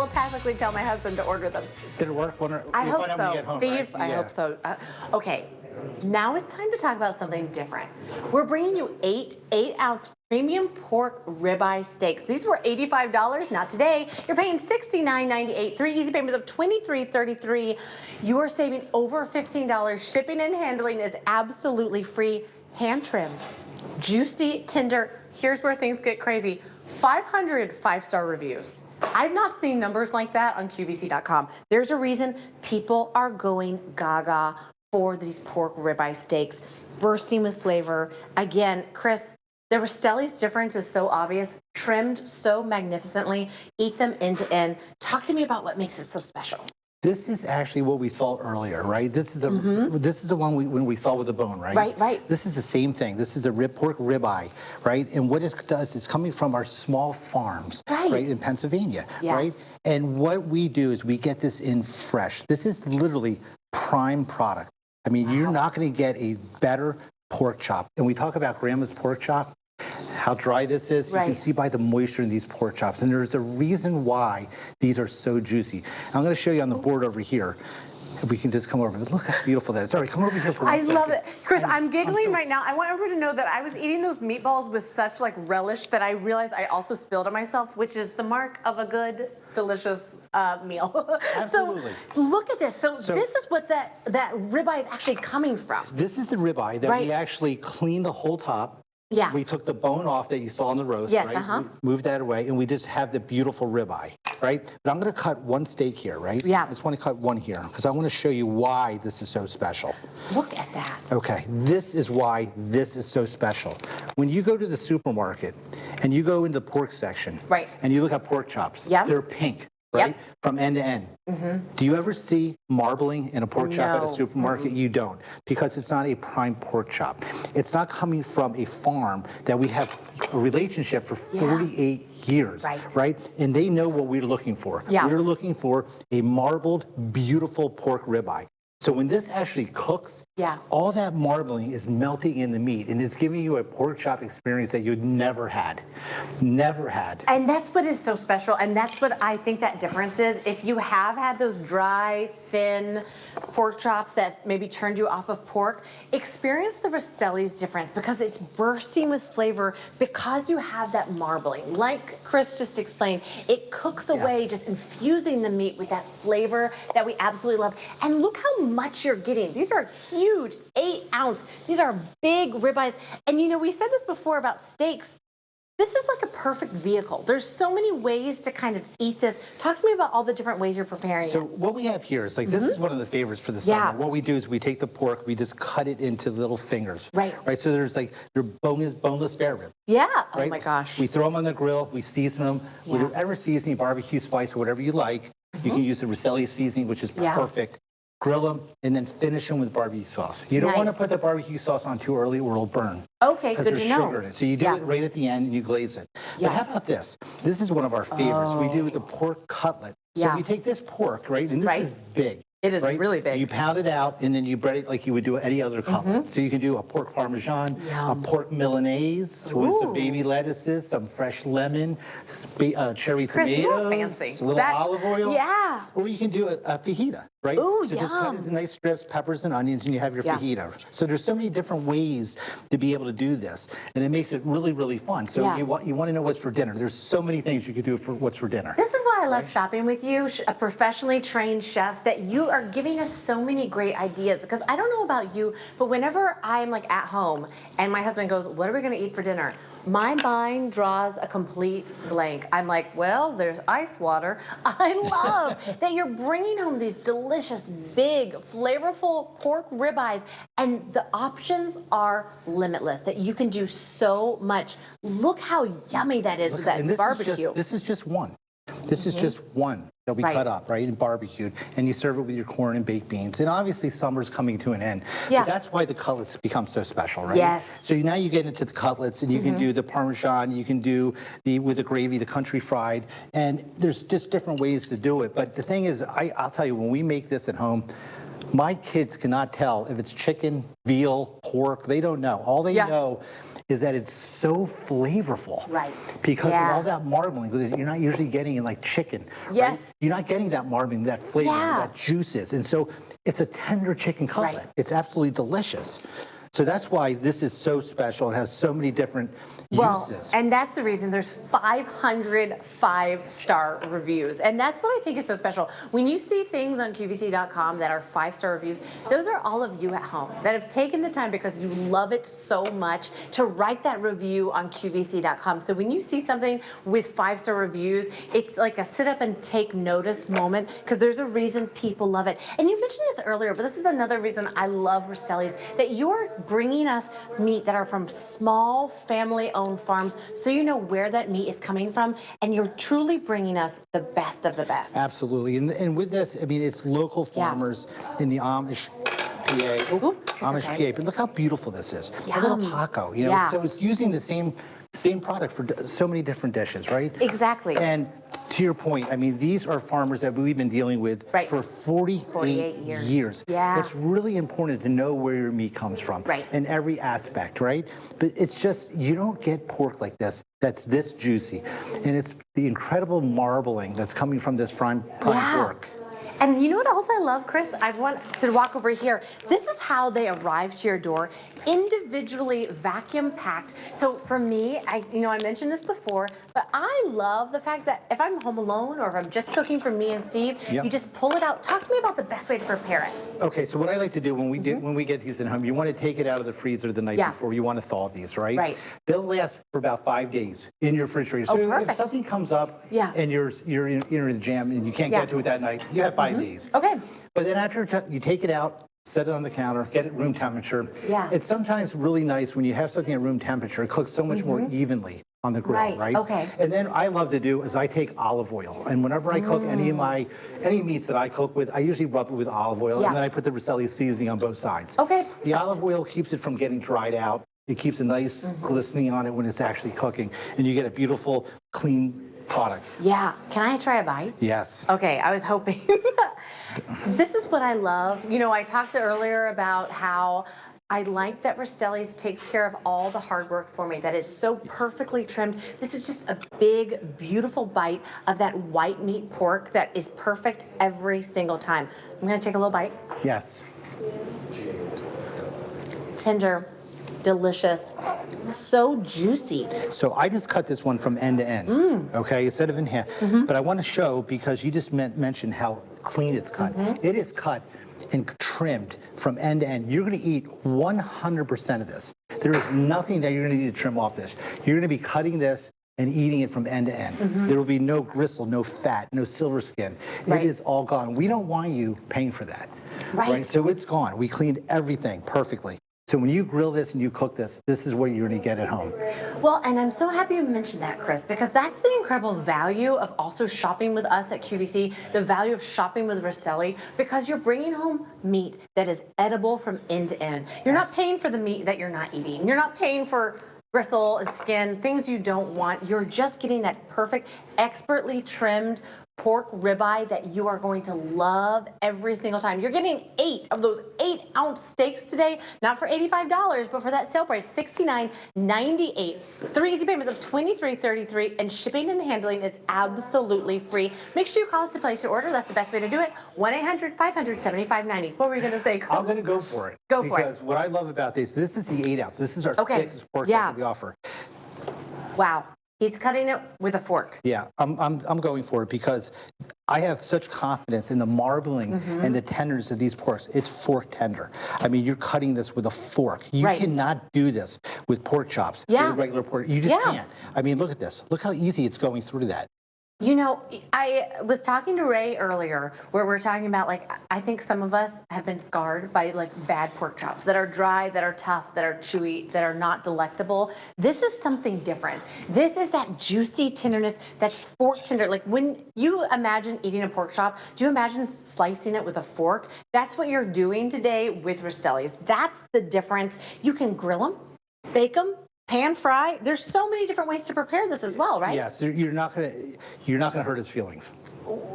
telepathically tell my husband to order them. Did it work? I hope find out when you get so. home, Steve, right? I hope so. Okay, now it's time to talk about something different. We're bringing you 8-ounce premium pork ribeye steaks. These were $85, not today. You're paying $69.98, 3 easy payments of $23.33. You are saving over $15. Shipping and handling is absolutely free. Hand trimmed, juicy, tender. Here's where things get crazy. 500 5-star reviews. I've not seen numbers like that on QVC.com. There's a reason people are going gaga for these pork ribeye steaks, bursting with flavor. Again, Chris, the Rastelli's difference is so obvious, trimmed so magnificently. Eat them end to end. Talk to me about what makes it so special. This is actually what we saw earlier, right? This is the this is the one when we saw with the bone, right? Right. This is the same thing. This is a pork ribeye, right? And what it does is coming from our small farms, right, in Pennsylvania, right? And what we do is we get this in fresh. This is literally prime product. I mean, you're not going to get a better pork chop. And we talk about grandma's pork chop. How dry this is, you can see by the moisture in these pork chops. And there's a reason why these are so juicy. I'm going to show you on the board over here. If we can just come over. Look how beautiful that is. Sorry, come over here for 1 second. I love it. Chris, I'm giggling right now. I want everyone to know that I was eating those meatballs with such like relish that I realized I also spilled on myself, which is the mark of a good, delicious meal. Absolutely. So look at this. So this is what that ribeye is actually coming from. This is the ribeye that we actually cleaned the whole top. Yeah. We took the bone off that you saw in the roast, yes, right? We moved that away, and we just have the beautiful ribeye, right? But I'm going to cut one steak here, right? Yeah. I just want to cut one here because I want to show you why this is so special. Look at that. Okay, this is why this is so special. When you go to the supermarket and you go into the pork section, and you look at pork chops, they're pink. Right? From end to end. Do you ever see marbling in a pork chop at a supermarket? You don't, because it's not a prime pork chop. It's not coming from a farm that we have a relationship for 48 years, right? And they know what we're looking for. We're looking for a marbled, beautiful pork ribeye. So when this actually cooks, all that marbling is melting in the meat, and it's giving you a pork chop experience that you'd never had. Never had. And that's what is so special, and that's what I think that difference is. If you have had those dry, thin pork chops that maybe turned you off of pork, experience the Rastelli's difference because it's bursting with flavor because you have that marbling. Like Chris just explained, it cooks away, just infusing the meat with that flavor that we absolutely love. And look how much you're getting. These are huge, 8-ounce. These are big ribeyes. And you know, we said this before about steaks. This is like a perfect vehicle. There's so many ways to kind of eat this. Talk to me about all the different ways you're preparing it. So what we have here is like, this is one of the favorites for the summer. What we do is we take the pork, we just cut it into little fingers. Right. So there's like, they're boneless spare rib. Yeah. Oh my gosh. We throw them on the grill, we season them with whatever seasoning, barbecue spice, or whatever you like. You can use the Rastelli seasoning, which is perfect. Grill them, and then finish them with barbecue sauce. You don't want to put the barbecue sauce on too early or it'll burn. Okay, good to know. Because there's sugar in it. So you do it right at the end and you glaze it. But how about this? This is one of our favorites. We do the pork cutlet. So you take this pork, right, and this is big. It is really big. You pound it out, and then you bread it like you would do any other cutlet. So you can do a pork parmesan, a pork Milanese with some baby lettuces, some fresh lemon, cherry tomatoes, a little olive oil. Yeah. Or you can do a fajita, right? Ooh, so just cut it in nice strips, peppers and onions, and you have your fajita. So there's so many different ways to be able to do this, and it makes it really, really fun. So you want to know what's for dinner. There's so many things you could do for what's for dinner. This is why I love shopping with you, a professionally trained chef, that you are giving us so many great ideas. Because I don't know about you, but whenever I'm like at home and my husband goes, what are we going to eat for dinner? My mind draws a complete blank. I'm like, well, there's ice water. I love that you're bringing home these delicious, big, flavorful pork ribeyes, and the options are limitless, that you can do so much. Look how yummy that is with that barbecue. This is just one. This is just one that we cut up, right, and barbecued, and you serve it with your corn and baked beans. And obviously, summer's coming to an end. But that's why the cutlets become so special, right? Yes. So now you get into the cutlets, and you can do the Parmesan, you can do with the gravy, the country fried, and there's just different ways to do it. But the thing is, I'll tell you, when we make this at home, my kids cannot tell if it's chicken, veal, pork. They don't know. All they know is that it's so flavorful. Right. Because of all that marbling. You're not usually getting in like chicken. Yes. Right? You're not getting that marbling, that flavor, that juices. And so it's a tender chicken cutlet. Right. It's absolutely delicious. So that's why this is so special and has so many different uses. And that's the reason there's 500 5-star reviews. And that's what I think is so special. When you see things on QVC.com that are 5-star reviews, those are all of you at home that have taken the time because you love it so much to write that review on QVC.com. So when you see something with 5-star reviews, it's like a sit up and take notice moment because there's a reason people love it. And you mentioned this earlier, but this is another reason I love Rastelli's, that you're bringing us meat that are from small family-owned farms, so you know where that meat is coming from, and you're truly bringing us the best of the best. Absolutely, and with this, I mean, it's local farmers in the Amish PA, PA, but look how beautiful this is. A little taco, you know, so it's using the same product for so many different dishes, right? Exactly. And to your point, I mean, these are farmers that we've been dealing with for 48 years. Yeah. It's really important to know where your meat comes from in every aspect, right? But it's just, you don't get pork like this that's this juicy. And it's the incredible marbling that's coming from this prime pork. And you know what else I love, Chris? I want to walk over here. This is how they arrive to your door, individually vacuum packed. So for me, I mentioned this before, but I love the fact that if I'm home alone or if I'm just cooking for me and Steve, you just pull it out. Talk to me about the best way to prepare it. Okay, so what I like to do when we get these at home, you want to take it out of the freezer the night before. You want to thaw these, right? Right. They'll last for about 5 days in your refrigerator. So if something comes up and you're in a jam and you can't get to it that night, you have 5 days. Okay. But then after you take it out, set it on the counter, get it room temperature. It's sometimes really nice when you have something at room temperature. It cooks so much more evenly on the grill, right? Okay. And then I love to do is I take olive oil, and whenever I cook any meats that I cook with, I usually rub it with olive oil, and then I put the Rastelli seasoning on both sides. Okay. The olive oil keeps it from getting dried out. It keeps a nice glistening on it when it's actually cooking, and you get a beautiful, clean product. Yeah. Can I try a bite? Yes. Okay, I was hoping. This is what I love. You know, I talked earlier about how I like that Rastelli's takes care of all the hard work for me, that it's so perfectly trimmed. This is just a big, beautiful bite of that white meat pork that is perfect every single time. I'm gonna take a little bite. Yes. Tender, delicious, so juicy. So I just cut this one from end to end, okay, instead of in half. But I want to show, because you just mentioned how clean it's cut. It is cut and trimmed from end to end. You're going to eat 100% of this. There is nothing that you're going to need to trim off this. You're going to be cutting this and eating it from end to end. There will be no gristle, no fat, no silver skin. It is all gone. We don't want you paying for that. Right? So it's gone. We cleaned everything perfectly. So when you grill this and you cook this, this is what you're going to get at home. Well, and I'm so happy you mentioned that, Chris, because that's the incredible value of also shopping with us at QVC, the value of shopping with Rastelli, because you're bringing home meat that is edible from end to end. You're not paying for the meat that you're not eating. You're not paying for gristle and skin, things you don't want. You're just getting that perfect, expertly trimmed pork ribeye that you are going to love every single time. You're getting 8 of those 8-ounce steaks today, not for $85, but for that sale price, $69.98. 3 easy payments of $23.33, and shipping and handling is absolutely free. Make sure you call us to place your order. That's the best way to do it. 1-800-500-7590. What were you going to say, Chris? I'm going to go for it. Go for it. Because what I love about this is the 8-ounce. This is our thickest pork that we offer. Wow. He's cutting it with a fork. Yeah, I'm going for it because I have such confidence in the marbling and the tenderness of these porks. It's fork tender. I mean, you're cutting this with a fork. You cannot do this with pork chops, with regular pork. You just can't. I mean, look at this. Look how easy it's going through that. You know, I was talking to Ray earlier where we're talking about, like, I think some of us have been scarred by, like, bad pork chops that are dry, that are tough, that are chewy, that are not delectable. This is something different. This is that juicy tenderness that's fork tender. Like, when you imagine eating a pork chop, do you imagine slicing it with a fork? That's what you're doing today with Rastelli's. That's the difference. You can grill them, bake them, pan fry. There's so many different ways to prepare this as well, right? Yes, you're not gonna hurt his feelings.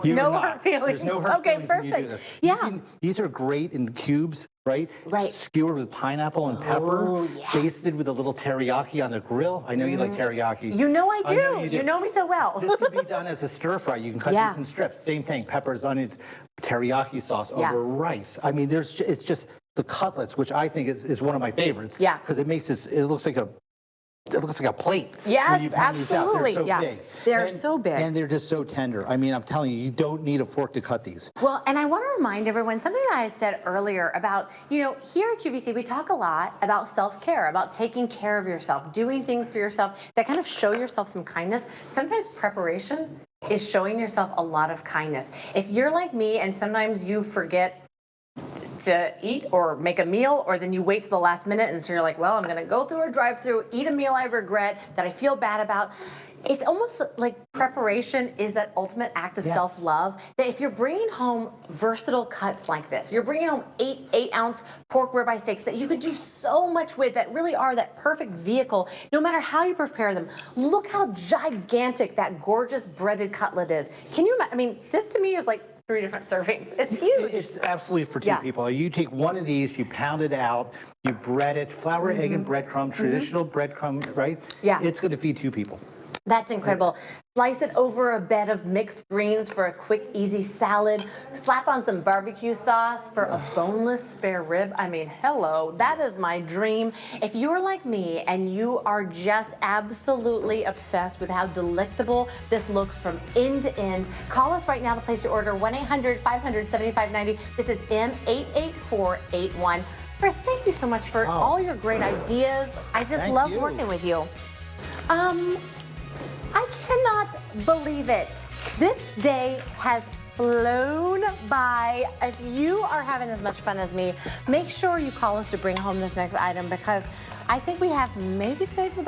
No hurt feelings. There's no hurt feelings perfect. when you do this. Yeah. These are great in cubes, right? Right. Skewered with pineapple and pepper, yes. basted with a little teriyaki on the grill. I know you like teriyaki. You know I do. know you know me so well. This can be done as a stir fry. You can cut these in strips. Same thing, peppers, onions, teriyaki sauce over rice. I mean, it's just the cutlets, which I think is one of my favorites. Yeah. Because it makes this, it looks like a plate. Yes, when you pound these out. absolutely. They're so big. They're so big. And they're just so tender. I mean, I'm telling you, you don't need a fork to cut these. Well, and I want to remind everyone something that I said earlier about, here at QVC, we talk a lot about self-care, about taking care of yourself, doing things for yourself that kind of show yourself some kindness. Sometimes preparation is showing yourself a lot of kindness. If you're like me and sometimes you forget to eat or make a meal, or then you wait to the last minute and so you're like, well, I'm going to go through a drive-through, eat a meal I regret, that I feel bad about. It's almost like preparation is that ultimate act of self-love, that if you're bringing home versatile cuts like this, you're bringing home 8-ounce pork ribeye steaks that you could do so much with, that really are that perfect vehicle, no matter how you prepare them. Look how gigantic that gorgeous breaded cutlet is. Can you imagine? I mean, this to me is like 3 different servings. It's huge. It's absolutely for 2 people. You take one of these, you pound it out, you bread it, flour, egg, and breadcrumb, traditional breadcrumb, right? Yeah. It's going to feed 2 people. That's incredible. Slice it over a bed of mixed greens for a quick, easy salad. Slap on some barbecue sauce for a boneless spare rib. I mean, hello, that is my dream. If you're like me and you are just absolutely obsessed with how delectable this looks from end to end, call us right now to place your order, 1-800-500-7590. This is M88481. Chris, thank you so much for all your great ideas. I just love working with you. I cannot believe it. This day has flown by. If you are having as much fun as me, make sure you call us to bring home this next item, because I think we have maybe saved the best.